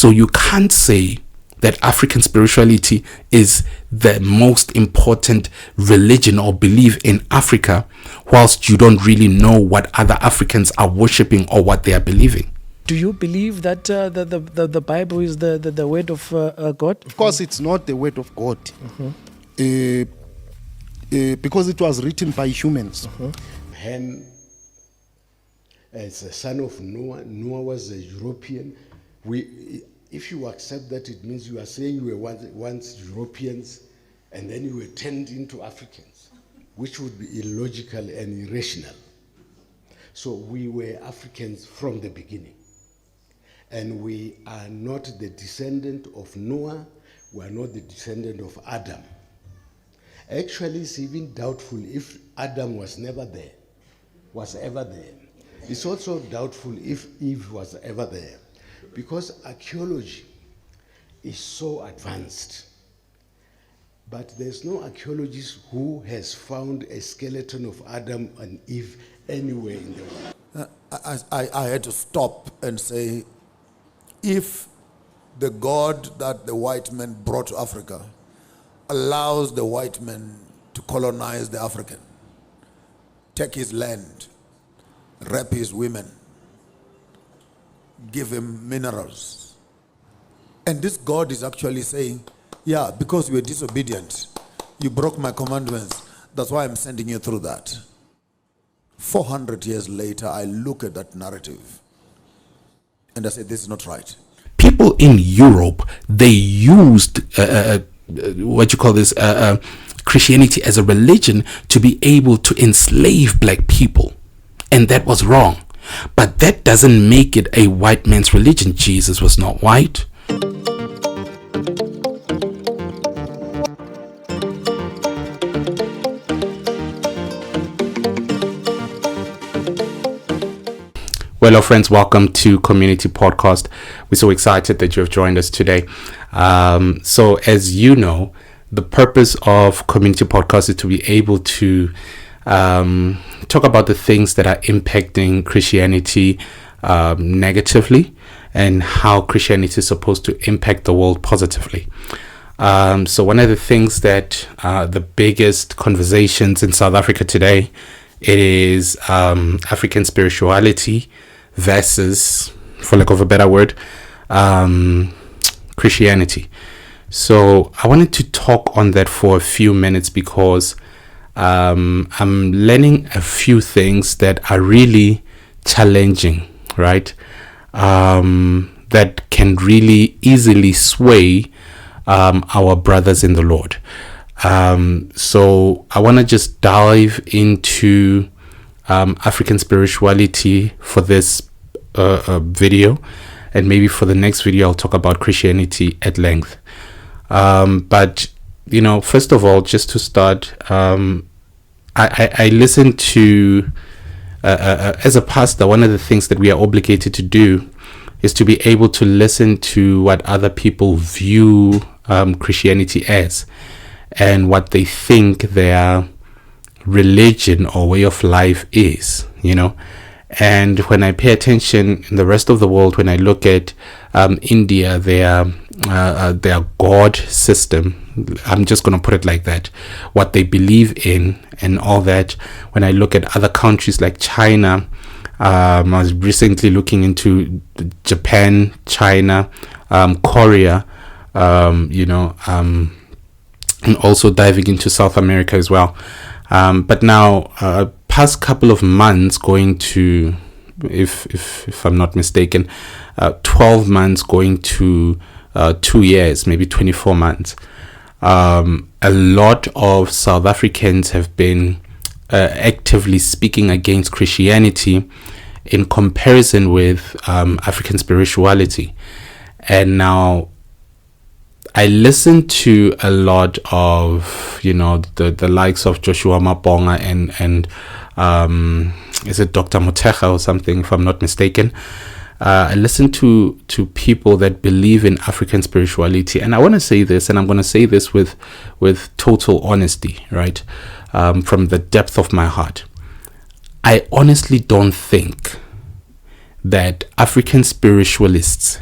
So you can't say that African spirituality is the most important religion or belief in Africa, whilst you don't really know what other Africans are worshipping or what they are believing. Do you believe that the Bible is the word of God? Of course, it's not the word of God. Because it was written by humans. Ham, as a son of Noah, Noah was a European. If you accept that, it means you are saying you were once Europeans and then you were turned into Africans, which would be illogical and irrational. So we were Africans from the beginning. And we are not the descendant of Noah, we are not the descendant of Adam. Actually, it's even doubtful if Adam was ever there. It's also doubtful if Eve was ever there, because archaeology is so advanced. But there's no archaeologist who has found a skeleton of Adam and Eve anywhere in the world. I had to stop and say, if the God that the white men brought to Africa allows the white men to colonize the African, take his land, rape his women, give him minerals, and this God is actually saying, yeah, because you were disobedient, you broke my commandments, that's why I'm sending you through that. 400 years later, I look at that narrative and I say, this is not right. People in Europe, they used Christianity as a religion to be able to enslave black people, and that was wrong. But that doesn't make it a white man's religion. Jesus was not white. Well, hello friends, welcome to Community Podcast. We're so excited that you have joined us today. So as you know, the purpose of Community Podcast is to be able to talk about the things that are impacting Christianity negatively and how Christianity is supposed to impact the world positively. So one of the things that the biggest conversations in South Africa today, it is African spirituality versus, for lack of a better word, Christianity. So I wanted to talk on that for a few minutes because I'm learning a few things that are really challenging, right? That can really easily sway our brothers in the Lord. So I want to just dive into African spirituality for this video, and maybe for the next video I'll talk about Christianity at length. But you know, first of all, just to start, I listen to as a pastor, one of the things that we are obligated to do is to be able to listen to what other people view Christianity as, and what they think their religion or way of life is, you know. And when I pay attention in the rest of the world, when I look at India, their God system, I'm just going to put it like that, what they believe in and all that. When I look at other countries like China, I was recently looking into Japan, China, Korea, you know, and also diving into South America as well. But now, past couple of months, going to, if I'm not mistaken, 12 months going to 2 years, maybe 24 months. A lot of South Africans have been actively speaking against Christianity in comparison with African spirituality. And now I listen to a lot of, you know, the likes of Joshua Maponga and is it Dr. Motshekga or something, if I'm not mistaken. I listen to people that believe in African spirituality, and I want to say this, and I'm going to say this with total honesty, right, from the depth of my heart. I honestly don't think that African spiritualists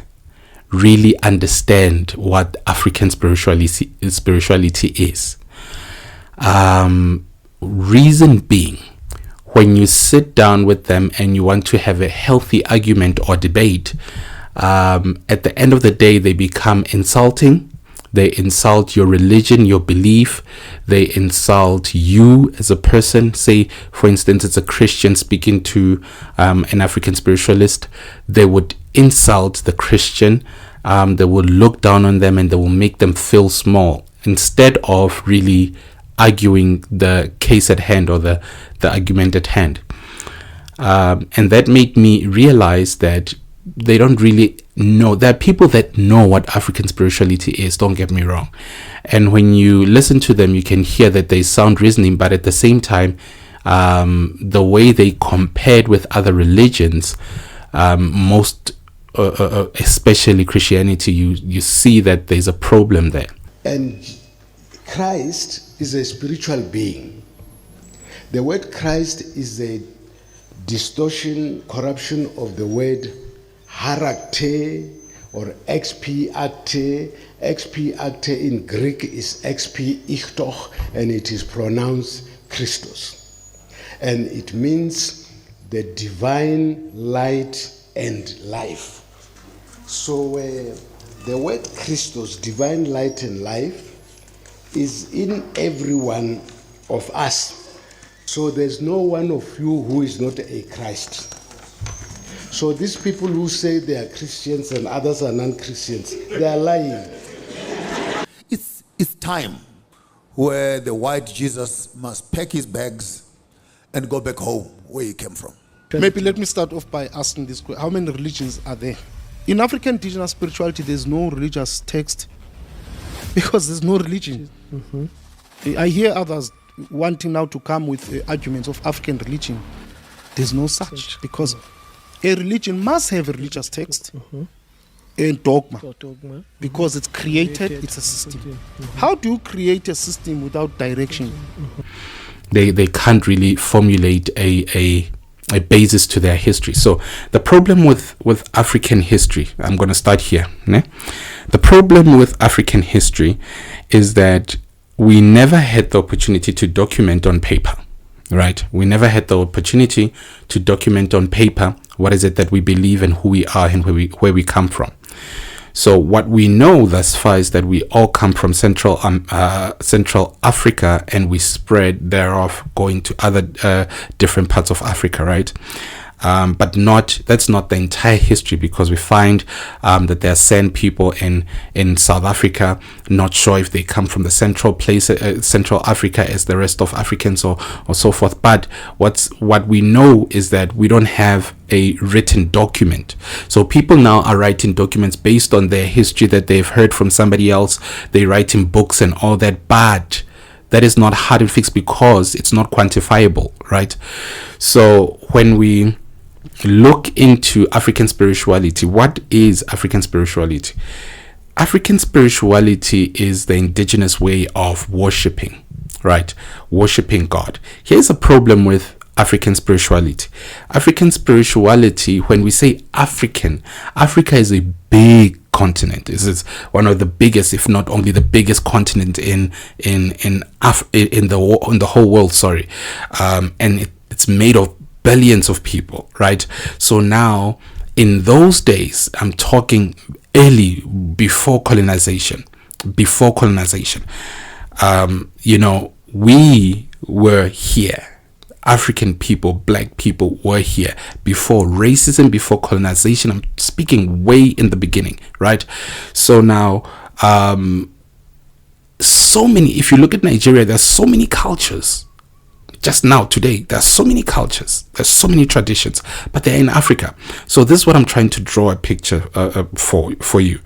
really understand what African spirituality is. Reason being, when you sit down with them and you want to have a healthy argument or debate, at the end of the day, they become insulting. They insult your religion, your belief. They insult you as a person. Say, for instance, it's a Christian speaking to an African spiritualist. They would insult the Christian. They will look down on them and they will make them feel small instead of really arguing the case at hand or the argument at hand. And that made me realize that they don't really know. There are people that know what African spirituality is, don't get me wrong. And when you listen to them, you can hear that they sound reasoning, but at the same time, the way they compared with other religions, especially Christianity, you see that there's a problem there. And Christ is a spiritual being. The word Christ is a distortion, corruption of the word harakte or expiate. Expiate in Greek is expi-ichtoch, and it is pronounced Christos. And it means the divine light and life. So the word Christos, divine light and life, is in every one of us. So there's no one of you who is not a Christ. So these people who say they are Christians and others are non-Christians, they are lying. It's time where the white Jesus must pack his bags and go back home where he came from. Maybe let me start off by asking this question. How many religions are there? In African indigenous spirituality, there's no religious text because there's no religion. I hear others wanting now to come with arguments of African religion. There's no such, because a religion must have a religious text and dogma, because it's created, it's a system. How do you create a system without direction? They can't really formulate a basis to their history. So the problem with African history, I'm going to start here. The problem with African history is that we never had the opportunity to document on paper, right? We never had the opportunity to document on paper what is it that we believe and who we are and where we come from. So what we know thus far is that we all come from Central Africa, and we spread thereof going to other different parts of Africa, right? But that's not the entire history, because we find that there are San people in South Africa. Not sure if they come from the Central Africa as the rest of Africans or so forth. But what we know is that we don't have a written document. So people now are writing documents based on their history that they've heard from somebody else. They write in books and all that, but that is not hard to fix because it's not quantifiable, right? So when we look into African spirituality, what is African spirituality? African spirituality is the indigenous way of worshiping, right? Worshiping God. Here's a problem with African spirituality. African spirituality, when we say African, Africa is a big continent. This is one of the biggest, if not only the biggest continent in the whole world. And it's made of billions of people, right? So now, in those days, I'm talking early, before colonization, we were here. African people, black people were here before racism, before colonization. I'm speaking way in the beginning, right? So now, if you look at Nigeria, there's so many cultures. Just now, today, there's so many cultures, there's so many traditions, but they're in Africa. So this is what I'm trying to draw a picture for you,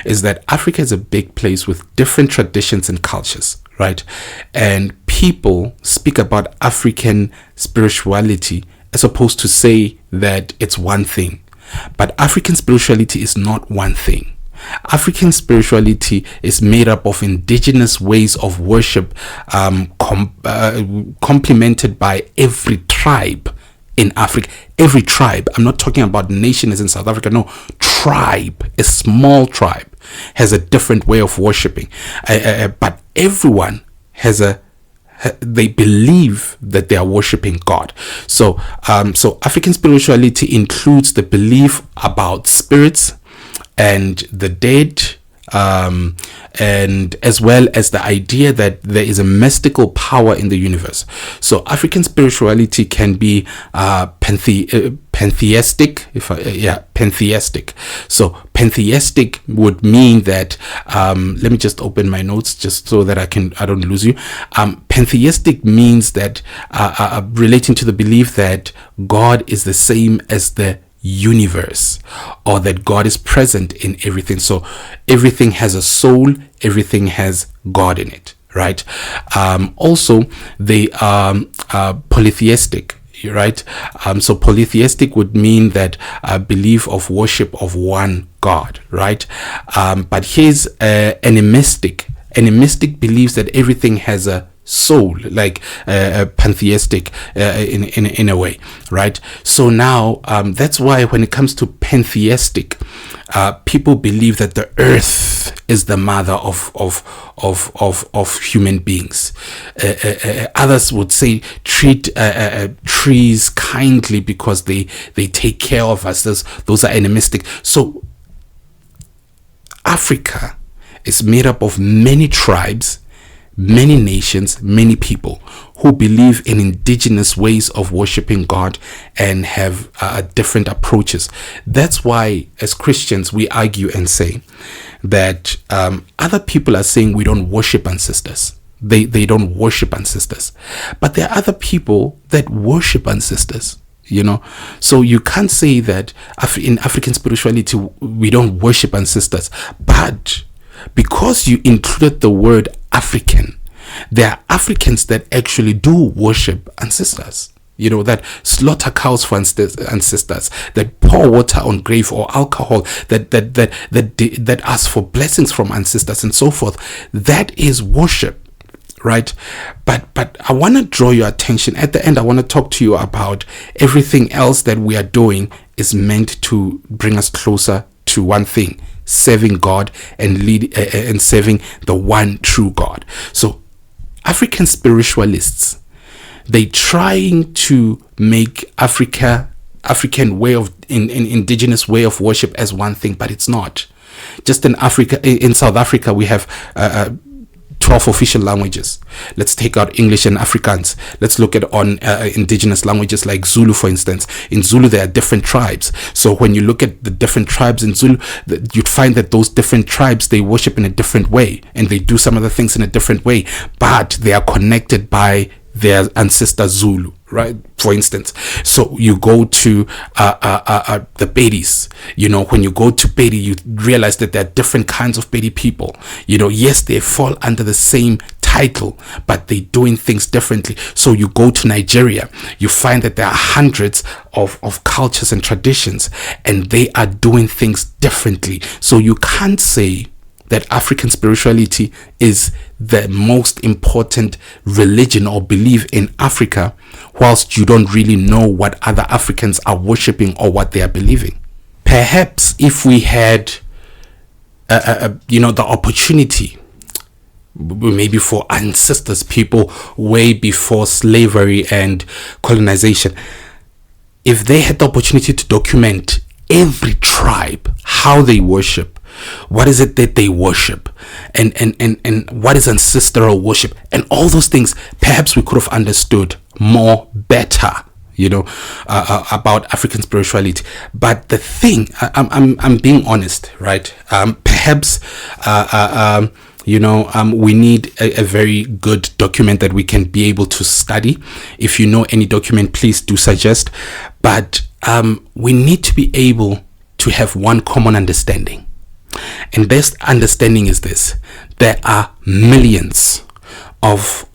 is that Africa is a big place with different traditions and cultures, right? And people speak about African spirituality as opposed to say that it's one thing. But African spirituality is not one thing. African spirituality is made up of indigenous ways of worship, complemented by every tribe in Africa. Every tribe, I'm not talking about nation as in South Africa, no, tribe, a small tribe has a different way of worshiping. But everyone has they believe that they are worshiping God. So African spirituality includes the belief about spirits and the dead, and as well as the idea that there is a mystical power in the universe. So African spirituality can be pantheistic. Pantheistic. So pantheistic would mean that let me just open my notes just so that I don't lose you. Pantheistic means that relating to the belief that God is the same as the universe, or that God is present in everything. So everything has a soul, everything has God in it, right? Also, they are polytheistic, right? So polytheistic would mean that belief of worship of one God, right? But here's animistic. Animistic believes that everything has a soul, like pantheistic in a way, right? So now that's why when it comes to pantheistic, people believe that the earth is the mother of human beings. Others would say treat trees kindly because they take care of us. Those are animistic. So Africa is made up of many tribes, many nations, many people who believe in indigenous ways of worshiping God and have different approaches. That's why as Christians we argue and say that other people are saying we don't worship ancestors. They don't worship ancestors, but there are other people that worship ancestors. So you can't say that in African spirituality we don't worship ancestors, but because you included the word African, there are Africans that actually do worship ancestors. That slaughter cows for ancestors, that pour water on grave or alcohol, that ask for blessings from ancestors and so forth. That is worship, right? But I want to draw your attention. At the end, I want to talk to you about everything else that we are doing is meant to bring us closer to one thing: serving God and serving the one true God. So African spiritualists, they trying to make African way of indigenous way of worship as one thing, but it's not. Just in South Africa we have 12 official languages. Let's take out English and Afrikaans. Let's look at indigenous languages like Zulu, for instance. In Zulu there are different tribes. So when you look at the different tribes in Zulu, you'd find that those different tribes, they worship in a different way and they do some of the things in a different way, but they are connected by their ancestor Zulu, right? For instance, so you go to the Bedis. When you go to Bedi, you realize that there are different kinds of Bedi people. Yes, they fall under the same title, but they're doing things differently. So you go to Nigeria, you find that there are hundreds of cultures and traditions, and they are doing things differently. So you can't say that African spirituality is the most important religion or belief in Africa, whilst you don't really know what other Africans are worshipping or what they are believing. Perhaps if we had the opportunity, maybe for ancestors, people way before slavery and colonization, if they had the opportunity to document every tribe, how they worship, what is it that they worship, and what is ancestral worship, and all those things, perhaps we could have understood more better about African spirituality. But the thing, I'm being honest, right? Perhaps we need a very good document that we can be able to study. If you know any document, please do suggest. But we need to be able to have one common understanding. And this understanding is this: there are millions of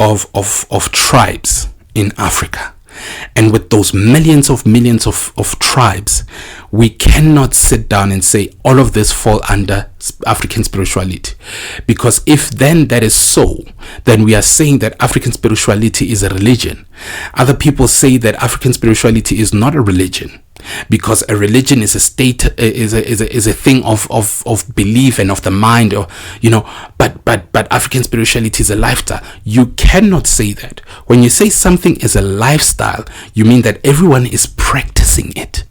tribes in Africa. And with those millions of tribes, we cannot sit down and say all of this fall under African spirituality. Because if then that is so, then we are saying that African spirituality is a religion. Other people say that African spirituality is not a religion, because a religion is a state, is a thing of belief and of the mind, or but African spirituality is a lifestyle. You cannot say that. When you say something is a lifestyle, you mean that everyone is practicing it.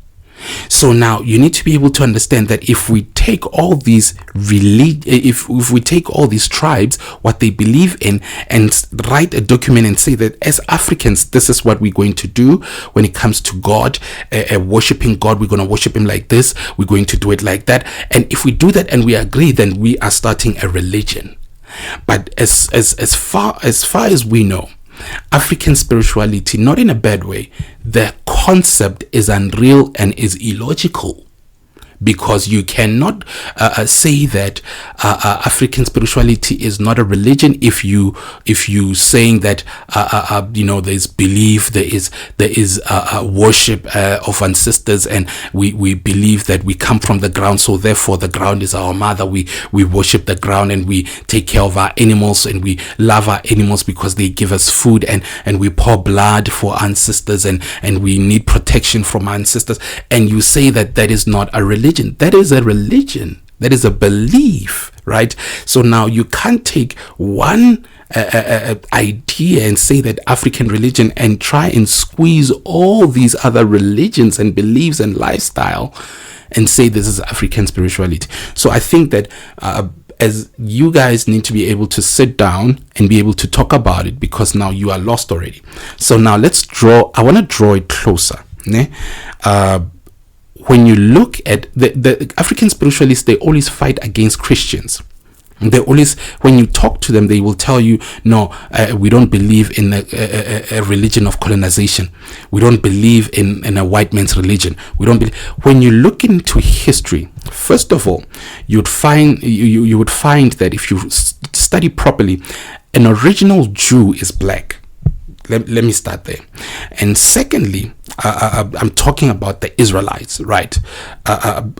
So now you need to be able to understand that if we take all these if we take all these tribes, what they believe in, and write a document and say that as Africans, this is what we're going to do when it comes to God, worshiping God, we're going to worship him like this, we're going to do it like that. And if we do that and we agree, then we are starting a religion. But as far as we know, African spirituality, not in a bad way, the concept is unreal and is illogical, because you cannot say that African spirituality is not a religion if you saying that there's belief, there is worship of ancestors, and we believe that we come from the ground, so therefore the ground is our mother. We worship the ground, and we take care of our animals, and we love our animals because they give us food, and we pour blood for ancestors, and we need protection from our ancestors. And you say that that is not a religion. That is a religion. That is a belief, right? So now you can't take one idea and say that African religion and try and squeeze all these other religions and beliefs and lifestyle and say this is African spirituality. So I think that as you guys need to be able to sit down and be able to talk about it, because now you are lost already. So now I want to draw it closer. When you look at the African spiritualists, they always fight against Christians. They always, when you talk to them, they will tell you, no, we don't believe in a religion of colonization. We don't believe in a white man's religion. We don't believe. When you look into history, first of all, you would find that if you study properly, an original Jew is black. Let me start there. And secondly, I'm talking about the Israelites, right?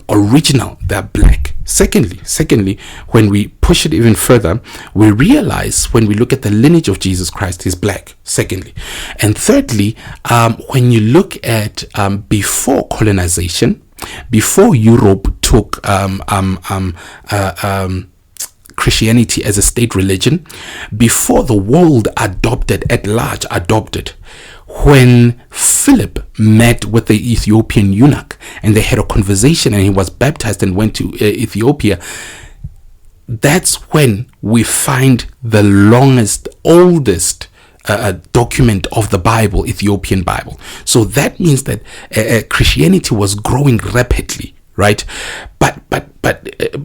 Original, they're black. Secondly, when we push it even further, we realize when we look at the lineage of Jesus Christ, he's black. Secondly, and thirdly, when you look at before colonization, before Europe took Christianity as a state religion, before the world at large adopted, when Philip met with the Ethiopian eunuch and they had a conversation and he was baptized and went to Ethiopia, that's when we find the oldest document of the Bible, Ethiopian Bible. So that means that Christianity was growing rapidly, right?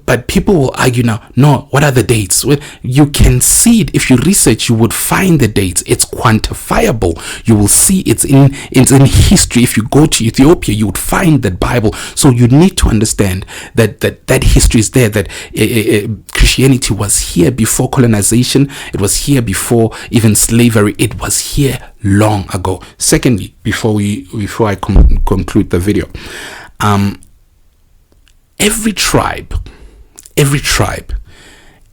But people will argue now, no, what are the dates? Well, you can see it. If you research, you would find the dates. It's quantifiable. You will see it's in history. If you go to Ethiopia, you would find that Bible. So you need to understand that history is there, that Christianity was here before colonization. It was here before even slavery. It was here long ago. Secondly, before I conclude the video, every tribe,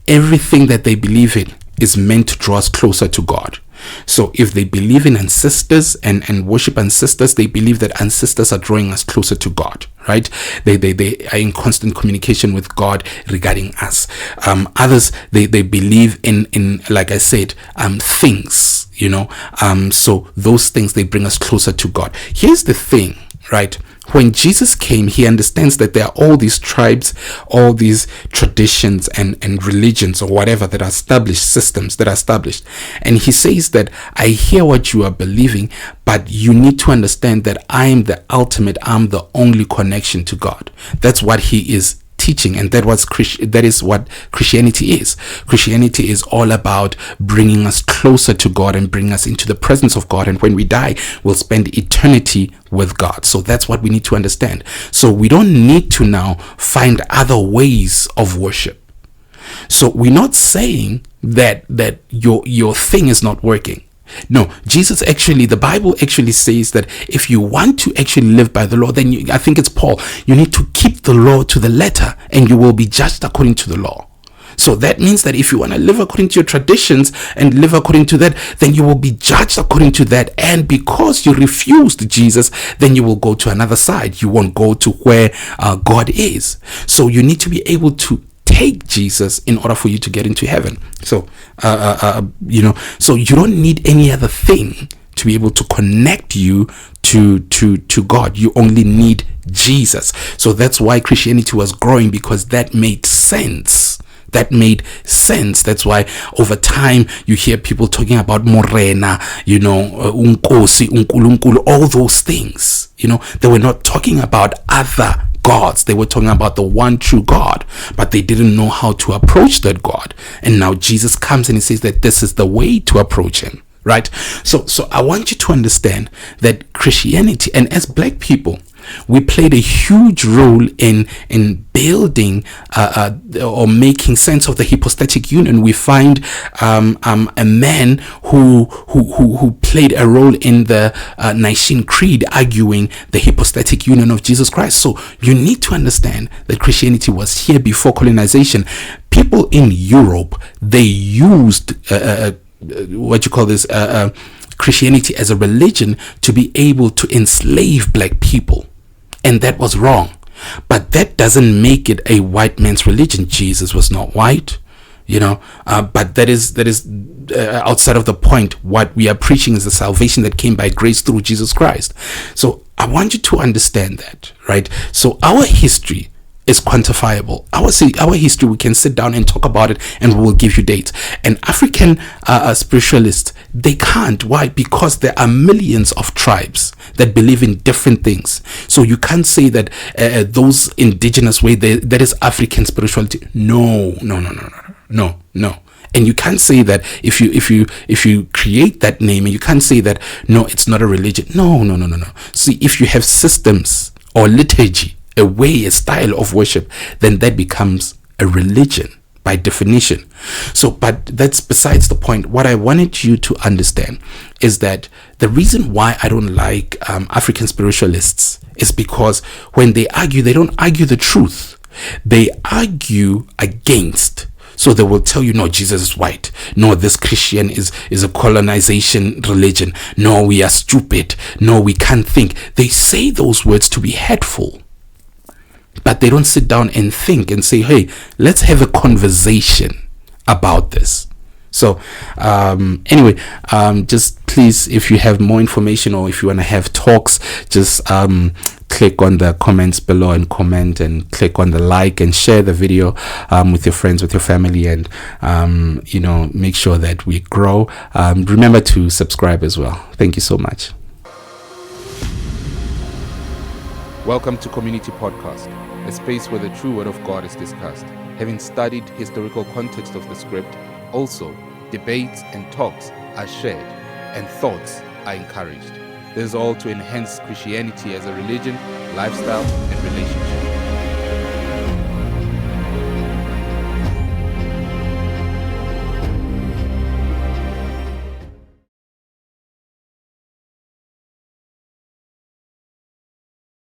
everything that they believe in is meant to draw us closer to God. So if they believe in ancestors and worship ancestors, they believe that ancestors are drawing us closer to God, right? They are in constant communication with God regarding us. Others, they believe in like I said, things, so those things, they bring us closer to God. Here's the thing, right? When Jesus came, he understands that there are all these tribes, all these traditions and religions or whatever that are established, systems that are established. And he says that I hear what you are believing, but you need to understand that I am the ultimate, I'm the only connection to God. That's what he is teaching, and that is what Christianity is. Christianity is all about bringing us closer to God and bringing us into the presence of God, and when we die, we'll spend eternity with God. So that's what we need to understand. So we don't need to now find other ways of worship. So we're not saying that your thing is not working. No, the Bible actually says that if you want to actually live by the law, then I think it's Paul, you need to keep the law to the letter and you will be judged according to the law. So that means that if you want to live according to your traditions and live according to that, then you will be judged according to that. And because you refused Jesus, then you will go to another side. You won't go to where God is. So you need to be able to take Jesus in order for you to get into heaven. So, so you don't need any other thing to be able to connect you to God. You only need Jesus. So that's why Christianity was growing, because that made sense. That's why over time you hear people talking about Morena, Unkosi, Unkulunkulu, all those things. They were not talking about other gods. They were talking about the one true God, but they didn't know how to approach that God. And now Jesus comes and he says that this is the way to approach him. Right? So I want you to understand that Christianity, and as black people, we played a huge role in building or making sense of the hypostatic union. We find a man who played a role in the Nicene Creed, arguing the hypostatic union of Jesus Christ. So you need to understand that Christianity was here before colonization. People in Europe, they used Christianity as a religion to be able to enslave black people, and that was wrong. But that doesn't make it a white man's religion. Jesus was not white, but that is outside of the point. What we are preaching is the salvation that came by grace through Jesus Christ. So I want you to understand that, right? So our history is quantifiable. Our history, we can sit down and talk about it, and we will give you dates. And African spiritualists, they can't. Why? Because there are millions of tribes that believe in different things. So you can't say that those indigenous way, that is African spirituality. No. And you can't say that if you create that name, and you can't say that no, it's not a religion. No. See, if you have systems or liturgy, a way, a style of worship, then that becomes a religion by definition. So, but that's besides the point. What I wanted you to understand is that the reason why I don't like African spiritualists is because when they argue, they don't argue the truth. They argue against. So they will tell you, no, Jesus is white. No, this Christian is a colonization religion. No, we are stupid. No, we can't think. They say those words to be hateful. But they don't sit down and think and say, hey, let's have a conversation about this. So anyway, just please, if you have more information or if you want to have talks, just click on the comments below and comment, and click on the like and share the video with your friends, with your family, and make sure that we grow. Remember to subscribe as well. Thank you so much. Welcome to Community Podcast, a space where the true word of God is discussed. Having studied historical context of the script, also debates and talks are shared and thoughts are encouraged. This is all to enhance Christianity as a religion, lifestyle, and relationship.